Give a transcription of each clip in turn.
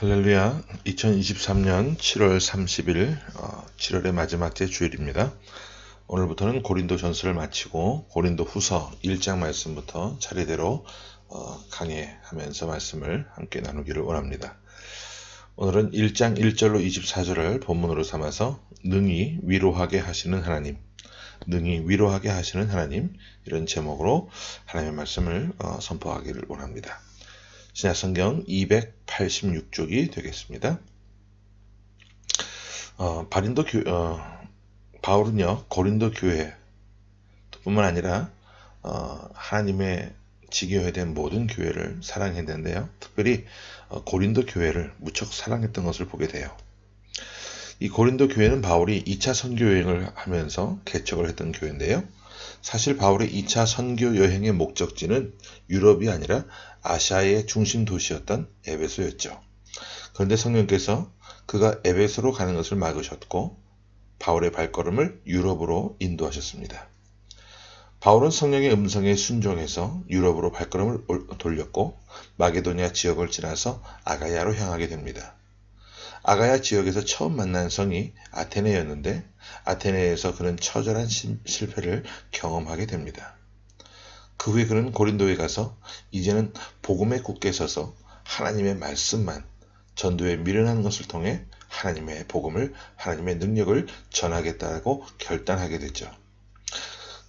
할렐루야. 2023년 7월 30일 7월의 마지막 주일입니다. 오늘부터는 고린도 전서를 마치고 고린도 후서 1장 말씀부터 차례대로 강해하면서 말씀을 함께 나누기를 원합니다. 오늘은 1장 1절로 24절을 본문으로 삼아서 능히 위로하게 하시는 하나님, 능히 위로하게 하시는 하나님, 이런 제목으로 하나님의 말씀을 선포하기를 원합니다. 신약성경 286쪽이 되겠습니다. 바울은요, 고린도 교회 뿐만 아니라 하나님의 지교회된 모든 교회를 사랑했는데요. 특별히 고린도 교회를 무척 사랑했던 것을 보게 돼요. 이 고린도 교회는 바울이 2차 선교 여행을 하면서 개척을 했던 교회인데요. 사실 바울의 2차 선교 여행의 목적지는 유럽이 아니라 아시아의 중심 도시였던 에베소였죠. 그런데 성령께서 그가 에베소로 가는 것을 막으셨고 바울의 발걸음을 유럽으로 인도하셨습니다. 바울은 성령의 음성에 순종해서 유럽으로 발걸음을 돌렸고 마게도니아 지역을 지나서 아가야로 향하게 됩니다. 아가야 지역에서 처음 만난 성이 아테네였는데 아테네에서 그는 처절한 실패를 경험하게 됩니다. 그 후에 그는 고린도에 가서 이제는 복음에 굳게 서서 하나님의 말씀만 전도에 미련한 것을 통해 하나님의 복음을, 하나님의 능력을 전하겠다고 결단하게 됐죠.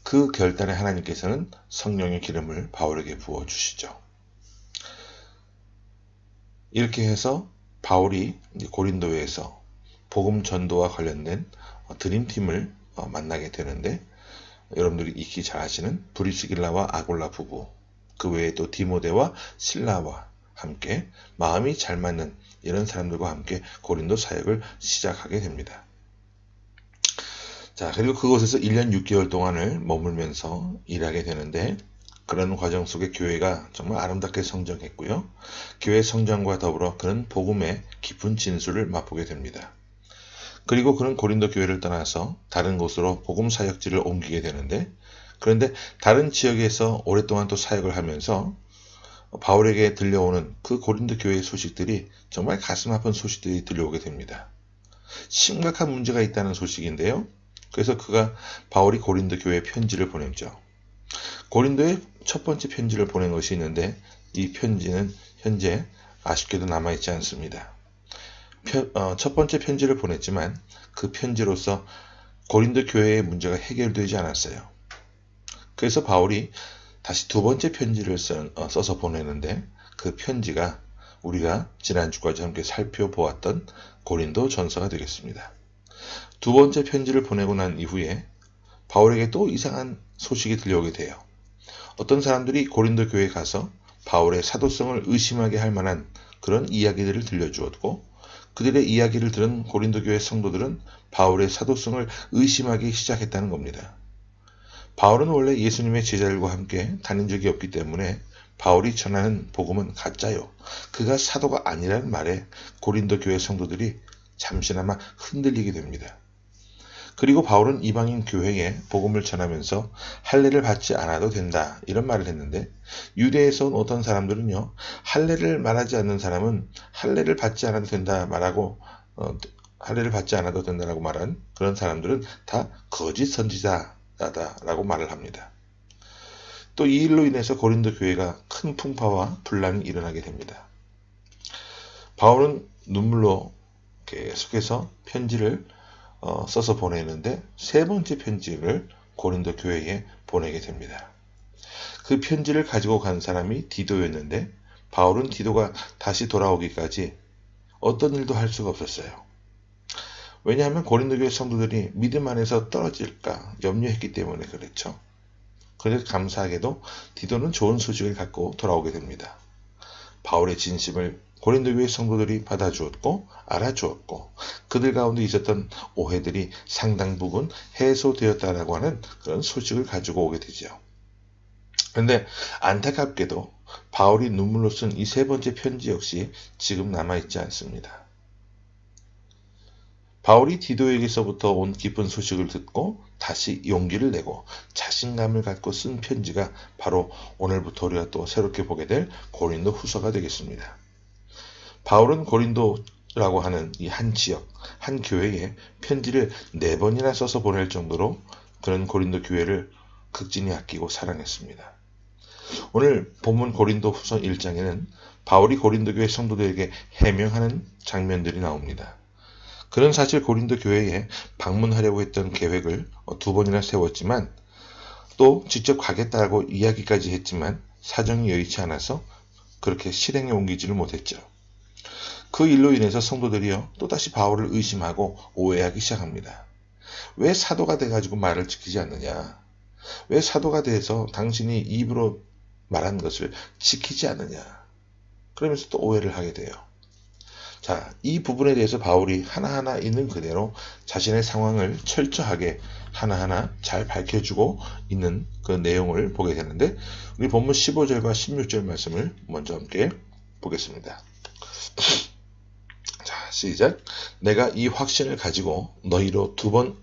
그 결단에 하나님께서는 성령의 기름을 바울에게 부어주시죠. 이렇게 해서 바울이 고린도에서 복음 전도와 관련된 드림팀을 만나게 되는데, 여러분들이 익히 잘 아시는 브리스길라와 아골라 부부, 그 외에 또 디모데와 실라와 함께 마음이 잘 맞는 이런 사람들과 함께 고린도 사역을 시작하게 됩니다. 자, 그리고 그곳에서 1년 6개월 동안을 머물면서 일하게 되는데, 그런 과정 속에 교회가 정말 아름답게 성장했고요. 교회 성장과 더불어 그는 복음의 깊은 진수를 맛보게 됩니다. 그리고 그는 고린도 교회를 떠나서 다른 곳으로 복음 사역지를 옮기게 되는데, 그런데 다른 지역에서 오랫동안 또 사역을 하면서 바울에게 들려오는 그 고린도 교회의 소식들이 정말 가슴 아픈 소식들이 들려오게 됩니다. 심각한 문제가 있다는 소식인데요. 그래서 바울이 고린도 교회에 편지를 보냈죠. 고린도에 첫 번째 편지를 보낸 것이 있는데, 이 편지는 현재 아쉽게도 남아있지 않습니다. 첫 번째 편지를 보냈지만 그 편지로서 고린도 교회의 문제가 해결되지 않았어요. 그래서 바울이 다시 두 번째 편지를 써서 보내는데, 그 편지가 우리가 지난주까지 함께 살펴보았던 고린도 전서가 되겠습니다. 두 번째 편지를 보내고 난 이후에 바울에게 또 이상한 소식이 들려오게 돼요. 어떤 사람들이 고린도 교회에 가서 바울의 사도성을 의심하게 할 만한 그런 이야기들을 들려주었고, 그들의 이야기를 들은 고린도 교회 성도들은 바울의 사도성을 의심하기 시작했다는 겁니다. 바울은 원래 예수님의 제자들과 함께 다닌 적이 없기 때문에 바울이 전하는 복음은 가짜요, 그가 사도가 아니라는 말에 고린도 교회 성도들이 잠시나마 흔들리게 됩니다. 그리고 바울은 이방인 교회에 복음을 전하면서 할례를 받지 않아도 된다, 이런 말을 했는데, 유대에서 온 어떤 사람들은요, 할례를 말하지 않는 사람은 할례를 받지 않아도 된다 말하고 할례를 받지 않아도 된다라고 말한 그런 사람들은 다 거짓 선지자다라고 말을 합니다. 또 이 일로 인해서 고린도 교회가 큰 풍파와 분란이 일어나게 됩니다. 바울은 눈물로 계속해서 편지를 써서 보내는데, 세 번째 편지를 고린도 교회에 보내게 됩니다. 그 편지를 가지고 간 사람이 디도였는데, 바울은 디도가 다시 돌아오기까지 어떤 일도 할 수가 없었어요. 왜냐하면 고린도 교회 성도들이 믿음 안에서 떨어질까 염려했기 때문에 그랬죠. 그런데 감사하게도 디도는 좋은 소식을 갖고 돌아오게 됩니다. 바울의 진심을 고린도 교회 성도들이 받아주었고 알아주었고, 그들 가운데 있었던 오해들이 상당 부분 해소되었다라고 하는 그런 소식을 가지고 오게 되죠. 그런데 안타깝게도 바울이 눈물로 쓴 이 세 번째 편지 역시 지금 남아있지 않습니다. 바울이 디도에게서부터 온 기쁜 소식을 듣고 다시 용기를 내고 자신감을 갖고 쓴 편지가 바로 오늘부터 우리가 또 새롭게 보게 될 고린도 후서가 되겠습니다. 바울은 고린도라고 하는 이 한 지역, 한 교회에 편지를 4번이나 써서 보낼 정도로 그런 고린도 교회를 극진히 아끼고 사랑했습니다. 오늘 본문 고린도 후서 1장에는 바울이 고린도 교회 성도들에게 해명하는 장면들이 나옵니다. 그는 사실 고린도 교회에 방문하려고 했던 계획을 2번이나 세웠지만 또 직접 가겠다고 이야기까지 했지만 사정이 여의치 않아서 그렇게 실행에 옮기지를 못했죠. 그 일로 인해서 성도들이요 또다시 바울을 의심하고 오해하기 시작합니다. 왜 사도가 돼가지고 말을 지키지 않느냐? 왜 사도가 돼서 당신이 입으로 말한 것을 지키지 않느냐? 그러면서 또 오해를 하게 돼요. 자, 이 부분에 대해서 바울이 하나하나 있는 그대로 자신의 상황을 철저하게 하나하나 잘 밝혀주고 있는 그 내용을 보게 되는데, 우리 본문 15절과 16절 말씀을 먼저 함께 보겠습니다. 자, 시작. 내가 이 확신을 가지고 너희로 2번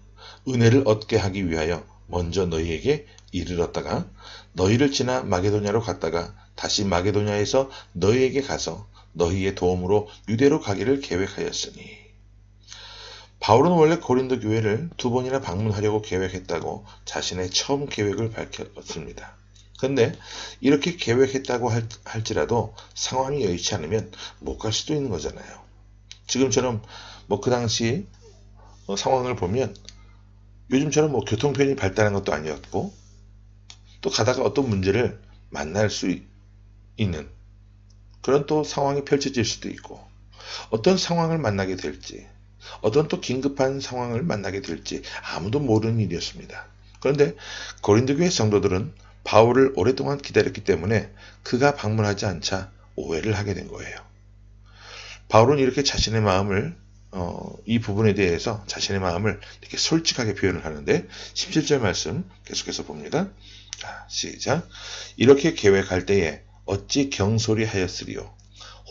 은혜를 얻게 하기 위하여 먼저 너희에게 이르렀다가 너희를 지나 마게도냐로 갔다가 다시 마게도냐에서 너희에게 가서 너희의 도움으로 유대로 가기를 계획하였으니. 바울은 원래 고린도 교회를 2번이나 방문하려고 계획했다고 자신의 처음 계획을 밝혔습니다. 그런데 이렇게 계획했다고 할지라도 상황이 여의치 않으면 못 갈 수도 있는 거잖아요. 지금처럼 그 당시 상황을 보면 요즘처럼 교통편이 발달한 것도 아니었고 또 가다가 어떤 문제를 만날 수 있는 그런 또 상황이 펼쳐질 수도 있고 어떤 상황을 만나게 될지 어떤 또 긴급한 상황을 만나게 될지 아무도 모르는 일이었습니다. 그런데 고린도 교회 성도들은 바울을 오랫동안 기다렸기 때문에 그가 방문하지 않자 오해를 하게 된 거예요. 바울은 이렇게 자신의 마음을 이 부분에 대해서 자신의 마음을 이렇게 솔직하게 표현을 하는데 17절 말씀 계속해서 봅니다. 자, 시작. 이렇게 계획할 때에 어찌 경솔히 하였으리요.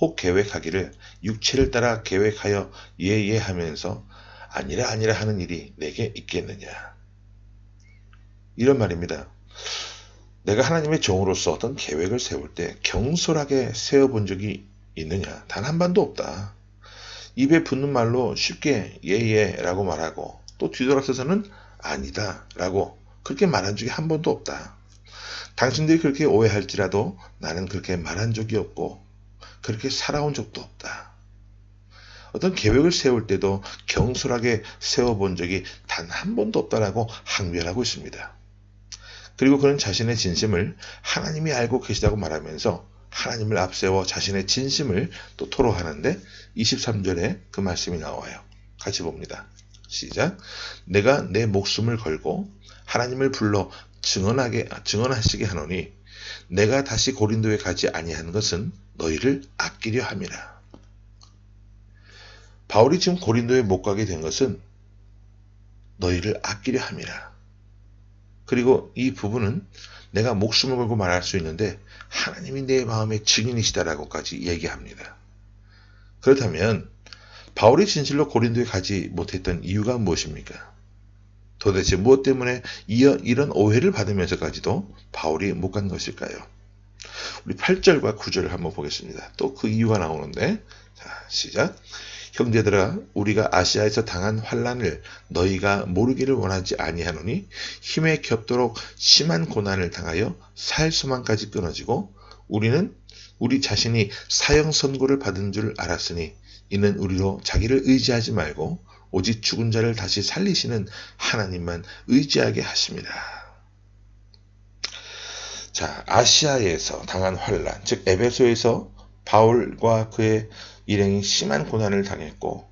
혹 계획하기를 육체를 따라 계획하여 예예 하면서 아니라 아니라 하는 일이 내게 있겠느냐. 이런 말입니다. 내가 하나님의 종으로서 어떤 계획을 세울 때 경솔하게 세워본 적이 있느냐? 단 한 번도 없다. 입에 붙는 말로 쉽게 예예라고 말하고 또 뒤돌아서서는 아니다 라고 그렇게 말한 적이 한 번도 없다. 당신들이 그렇게 오해할지라도 나는 그렇게 말한 적이 없고 그렇게 살아온 적도 없다. 어떤 계획을 세울 때도 경솔하게 세워본 적이 단 한 번도 없다라고 항변하고 있습니다. 그리고 그는 자신의 진심을 하나님이 알고 계시다고 말하면서 하나님을 앞세워 자신의 진심을 또 토로하는데 23절에 그 말씀이 나와요. 같이 봅니다. 시작. 내가 내 목숨을 걸고 하나님을 불러 증언하시게 하노니 내가 다시 고린도에 가지 아니한 것은 너희를 아끼려 함이라. 바울이 지금 고린도에 못 가게 된 것은 너희를 아끼려 함이라. 그리고 이 부분은 내가 목숨을 걸고 말할 수 있는데 하나님이 내 마음의 증인이시다라고까지 얘기합니다. 그렇다면 바울이 진실로 고린도에 가지 못했던 이유가 무엇입니까? 도대체 무엇 때문에 이런 오해를 받으면서까지도 바울이 못 간 것일까요? 우리 8절과 9절을 한번 보겠습니다. 또 그 이유가 나오는데, 자, 시작. 형제들아, 우리가 아시아에서 당한 환난을 너희가 모르기를 원하지 아니하노니 힘에 겹도록 심한 고난을 당하여 살 소망까지 끊어지고 우리는 우리 자신이 사형 선고를 받은 줄 알았으니 이는 우리로 자기를 의지하지 말고 오직 죽은 자를 다시 살리시는 하나님만 의지하게 하십니다. 자, 아시아에서 당한 환난, 즉 에베소에서 바울과 그의 일행이 심한 고난을 당했고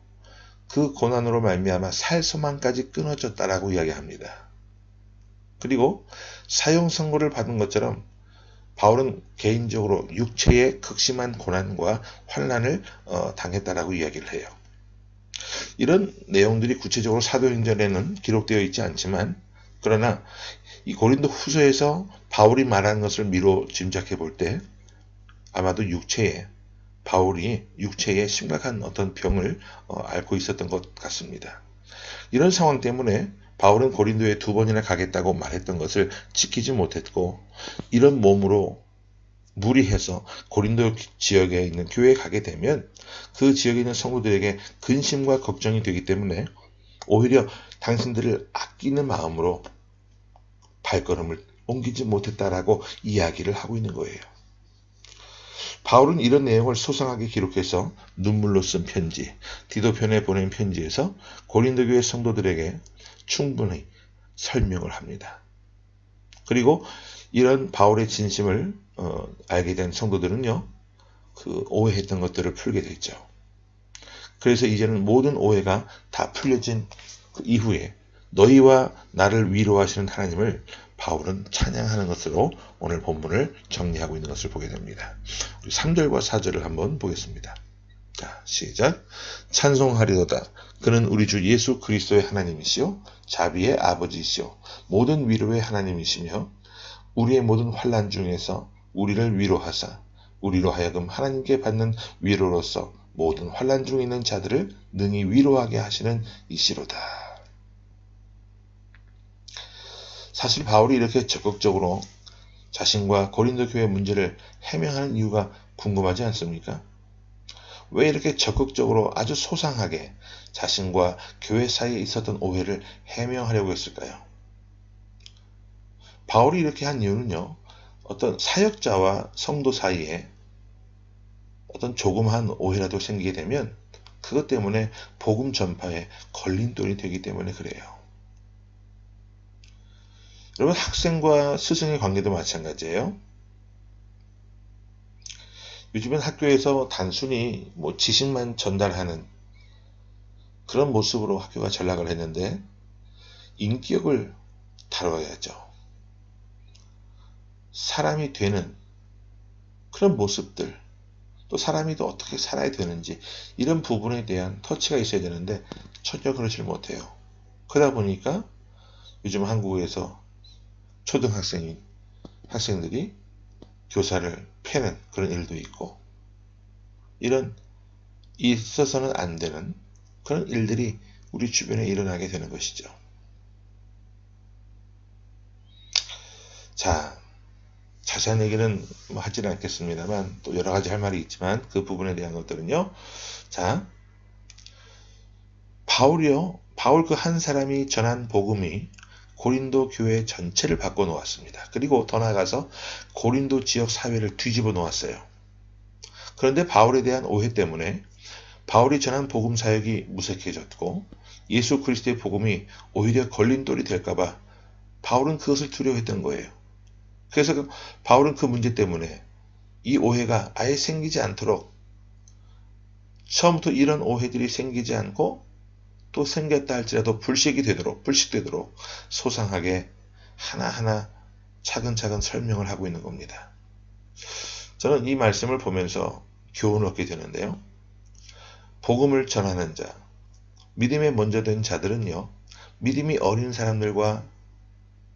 그 고난으로 말미암아 살 소망까지 끊어졌다라고 이야기합니다. 그리고 사형 선고를 받은 것처럼 바울은 개인적으로 육체의 극심한 고난과 환난을 당했다라고 이야기를 해요. 이런 내용들이 구체적으로 사도행전에는 기록되어 있지 않지만 그러나 이 고린도 후서에서 바울이 말하는 것을 미로 짐작해 볼 때 아마도 바울이 육체에 심각한 어떤 병을 앓고 있었던 것 같습니다. 이런 상황 때문에 바울은 고린도에 2번이나 가겠다고 말했던 것을 지키지 못했고 이런 몸으로 무리해서 고린도 지역에 있는 교회에 가게 되면 그 지역에 있는 성도들에게 근심과 걱정이 되기 때문에 오히려 당신들을 아끼는 마음으로 발걸음을 옮기지 못했다라고 이야기를 하고 있는 거예요. 바울은 이런 내용을 소상하게 기록해서 눈물로 쓴 편지, 디도편에 보낸 편지에서 고린도 교회 성도들에게 충분히 설명을 합니다. 그리고 이런 바울의 진심을 알게 된 성도들은요, 그 오해했던 것들을 풀게 됐죠. 그래서 이제는 모든 오해가 다 풀려진 그 이후에 너희와 나를 위로하시는 하나님을 바울은 찬양하는 것으로 오늘 본문을 정리하고 있는 것을 보게 됩니다. 우리 3절과 4절을 한번 보겠습니다. 자, 시작. 찬송하리로다. 그는 우리 주 예수 그리스도의 하나님이시요 자비의 아버지이시요 모든 위로의 하나님이시며 우리의 모든 환난 중에서 우리를 위로하사 우리로 하여금 하나님께 받는 위로로서 모든 환난 중에 있는 자들을 능히 위로하게 하시는 이시로다. 사실 바울이 이렇게 적극적으로 자신과 고린도 교회 문제를 해명하는 이유가 궁금하지 않습니까? 왜 이렇게 적극적으로 아주 소상하게 자신과 교회 사이에 있었던 오해를 해명하려고 했을까요? 바울이 이렇게 한 이유는요, 어떤 사역자와 성도 사이에 어떤 조그마한 오해라도 생기게 되면 그것 때문에 복음 전파에 걸림돌이 되기 때문에 그래요. 여러분, 학생과 스승의 관계도 마찬가지예요. 요즘엔 학교에서 단순히 지식만 전달하는 그런 모습으로 학교가 전락을 했는데 인격을 다뤄야죠. 사람이 되는 그런 모습들, 또 사람이 또 어떻게 살아야 되는지 이런 부분에 대한 터치가 있어야 되는데 전혀 그러질 못해요. 그러다 보니까 요즘 한국에서 학생들이 교사를 패는 그런 일도 있고, 이런 있어서는 안 되는 그런 일들이 우리 주변에 일어나게 되는 것이죠. 자, 자세한 얘기는 하지는 않겠습니다만 또 여러 가지 할 말이 있지만 그 부분에 대한 것들은요. 자, 바울 그 한 사람이 전한 복음이 고린도 교회 전체를 바꿔 놓았습니다. 그리고 더 나아가서 고린도 지역 사회를 뒤집어 놓았어요. 그런데 바울에 대한 오해 때문에 바울이 전한 복음 사역이 무색해졌고 예수 그리스도의 복음이 오히려 걸림돌이 될까봐 바울은 그것을 두려워했던 거예요. 그래서 바울은 그 문제 때문에 이 오해가 아예 생기지 않도록 처음부터 이런 오해들이 생기지 않고 또 생겼다 할지라도 불식되도록 소상하게 하나하나 차근차근 설명을 하고 있는 겁니다. 저는 이 말씀을 보면서 교훈을 얻게 되는데요. 복음을 전하는 자, 믿음에 먼저 된 자들은요, 믿음이 어린 사람들과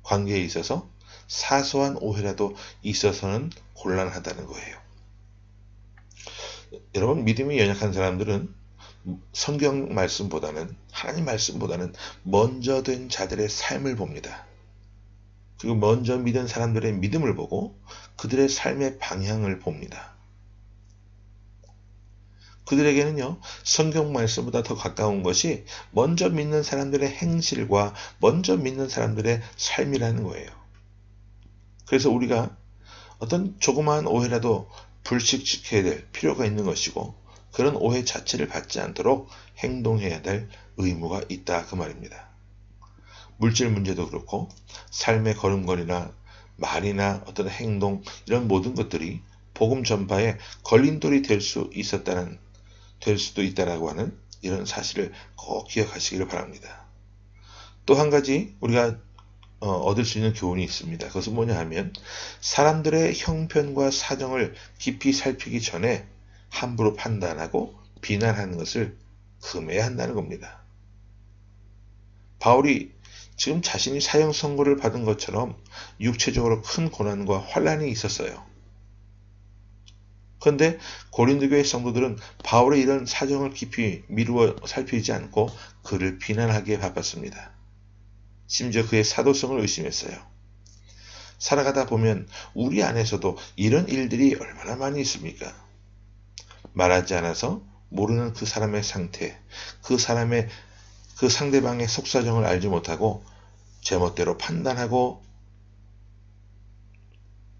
관계에 있어서 사소한 오해라도 있어서는 곤란하다는 거예요. 여러분, 믿음이 연약한 사람들은 성경 말씀보다는, 하나님 말씀보다는 먼저 된 자들의 삶을 봅니다. 그리고 먼저 믿은 사람들의 믿음을 보고 그들의 삶의 방향을 봅니다. 그들에게는요, 성경 말씀보다 더 가까운 것이 먼저 믿는 사람들의 행실과 먼저 믿는 사람들의 삶이라는 거예요. 그래서 우리가 어떤 조그마한 오해라도 불식시켜야 될 필요가 있는 것이고, 그런 오해 자체를 받지 않도록 행동해야 될 의무가 있다, 그 말입니다. 물질 문제도 그렇고 삶의 걸음걸이나 말이나 어떤 행동, 이런 모든 것들이 복음 전파에 걸림돌이 될 수도 있다라고 하는 이런 사실을 꼭 기억하시기를 바랍니다. 또 한 가지 우리가 얻을 수 있는 교훈이 있습니다. 그것은 뭐냐 하면, 사람들의 형편과 사정을 깊이 살피기 전에 함부로 판단하고 비난하는 것을 금해야 한다는 겁니다. 바울이 지금 자신이 사형 선고를 받은 것처럼 육체적으로 큰 고난과 환난이 있었어요. 그런데 고린도 교회 성도들은 바울의 이런 사정을 깊이 미루어 살피지 않고 그를 비난하기에 바빴습니다. 심지어 그의 사도성을 의심했어요. 살아가다 보면 우리 안에서도 이런 일들이 얼마나 많이 있습니까? 말하지 않아서 모르는 그 사람의 상태, 그 상대방의 속사정을 알지 못하고 제멋대로 판단하고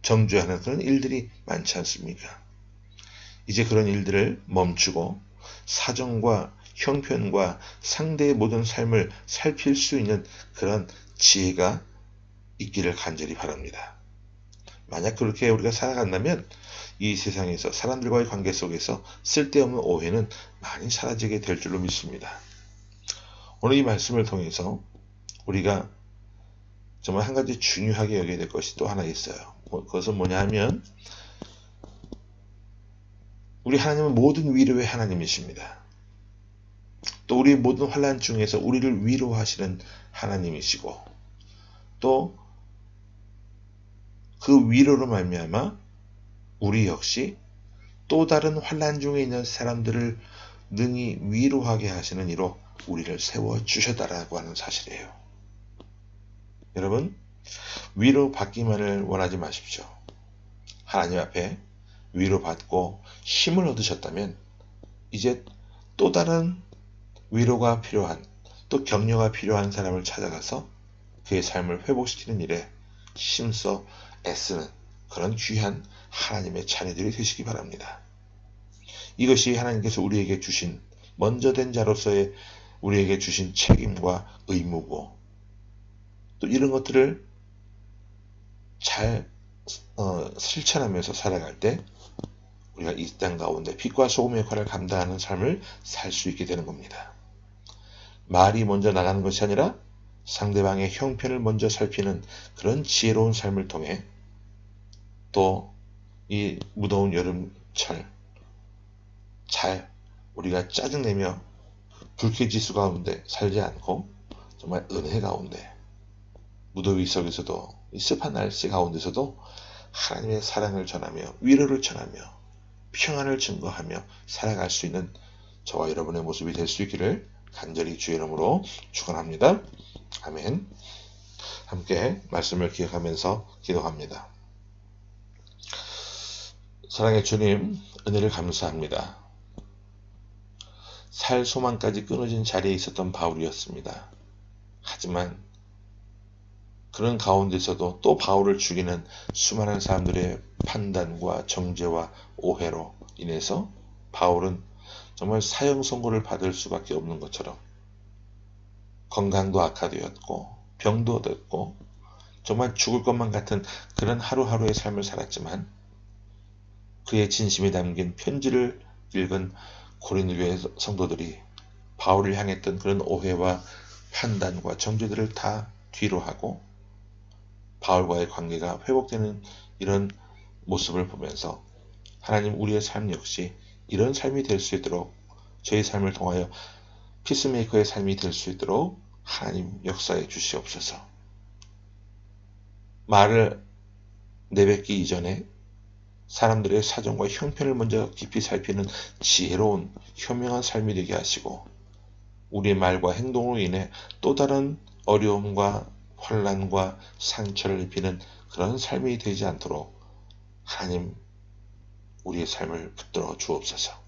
정죄하는 그런 일들이 많지 않습니까? 이제 그런 일들을 멈추고 사정과 형편과 상대의 모든 삶을 살필 수 있는 그런 지혜가 있기를 간절히 바랍니다. 만약 그렇게 우리가 살아간다면 이 세상에서 사람들과의 관계 속에서 쓸데없는 오해는 많이 사라지게 될 줄로 믿습니다. 오늘 이 말씀을 통해서 우리가 정말 한 가지 중요하게 여겨야 될 것이 또 하나 있어요. 그것은 뭐냐 하면 우리 하나님은 모든 위로의 하나님이십니다. 또 우리 모든 환난 중에서 우리를 위로하시는 하나님이시고 또 그 위로로 말미암아 우리 역시 또 다른 환난 중에 있는 사람들을 능히 위로하게 하시는 이로 우리를 세워주셨다라고 하는 사실이에요. 여러분, 위로받기만을 원하지 마십시오. 하나님 앞에 위로받고 힘을 얻으셨다면 이제 또 다른 위로가 필요한, 또 격려가 필요한 사람을 찾아가서 그의 삶을 회복시키는 일에 힘써 애쓰는 그런 귀한 하나님의 자녀들이 되시기 바랍니다. 이것이 하나님께서 우리에게 주신 먼저 된 자로서의 우리에게 주신 책임과 의무고 또 이런 것들을 잘 실천하면서 살아갈 때 우리가 이 땅 가운데 빛과 소금의 역할을 감당하는 삶을 살 수 있게 되는 겁니다. 말이 먼저 나가는 것이 아니라 상대방의 형편을 먼저 살피는 그런 지혜로운 삶을 통해 또 이 무더운 여름철 잘 우리가 짜증내며 불쾌지수 가운데 살지 않고 정말 은혜 가운데 무더위 속에서도 이 습한 날씨 가운데서도 하나님의 사랑을 전하며 위로를 전하며 평안을 증거하며 살아갈 수 있는 저와 여러분의 모습이 될 수 있기를 간절히 주의 이름으로 축원합니다. 아멘. 함께 말씀을 기억하면서 기도합니다. 사랑의 주님, 은혜를 감사합니다. 살 소망까지 끊어진 자리에 있었던 바울이었습니다. 하지만 그런 가운데서도 또 바울을 죽이는 수많은 사람들의 판단과 정죄와 오해로 인해서 바울은 정말 사형 선고를 받을 수밖에 없는 것처럼 건강도 악화되었고 병도 얻었고 정말 죽을 것만 같은 그런 하루하루의 삶을 살았지만 그의 진심이 담긴 편지를 읽은 고린도 교회 성도들이 바울을 향했던 그런 오해와 판단과 정죄들을 다 뒤로 하고 바울과의 관계가 회복되는 이런 모습을 보면서 하나님 우리의 삶 역시 이런 삶이 될 수 있도록 저희 삶을 통하여 피스메이커의 삶이 될 수 있도록 하나님 역사해 주시옵소서. 말을 내뱉기 이전에 사람들의 사정과 형편을 먼저 깊이 살피는 지혜로운 현명한 삶이 되게 하시고 우리의 말과 행동으로 인해 또 다른 어려움과 환난과 상처를 입히는 그런 삶이 되지 않도록 하나님 우리의 삶을 붙들어 주옵소서.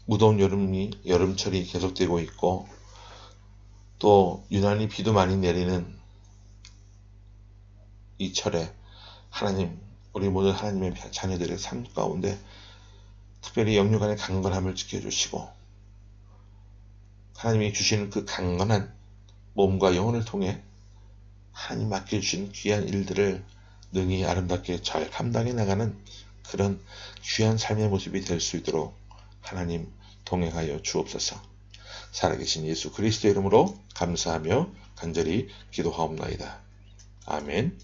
무더운 여름철이 계속되고 있고 또 유난히 비도 많이 내리는 이 철에 하나님 우리 모든 하나님의 자녀들의 삶 가운데 특별히 영육간의 강건함을 지켜주시고 하나님이 주시는 그 강건한 몸과 영혼을 통해 하나님 맡겨주신 귀한 일들을 능히 아름답게 잘 감당해 나가는 그런 귀한 삶의 모습이 될 수 있도록 하나님 동행하여 주옵소서. 살아계신 예수 그리스도의 이름으로 감사하며 간절히 기도하옵나이다. 아멘.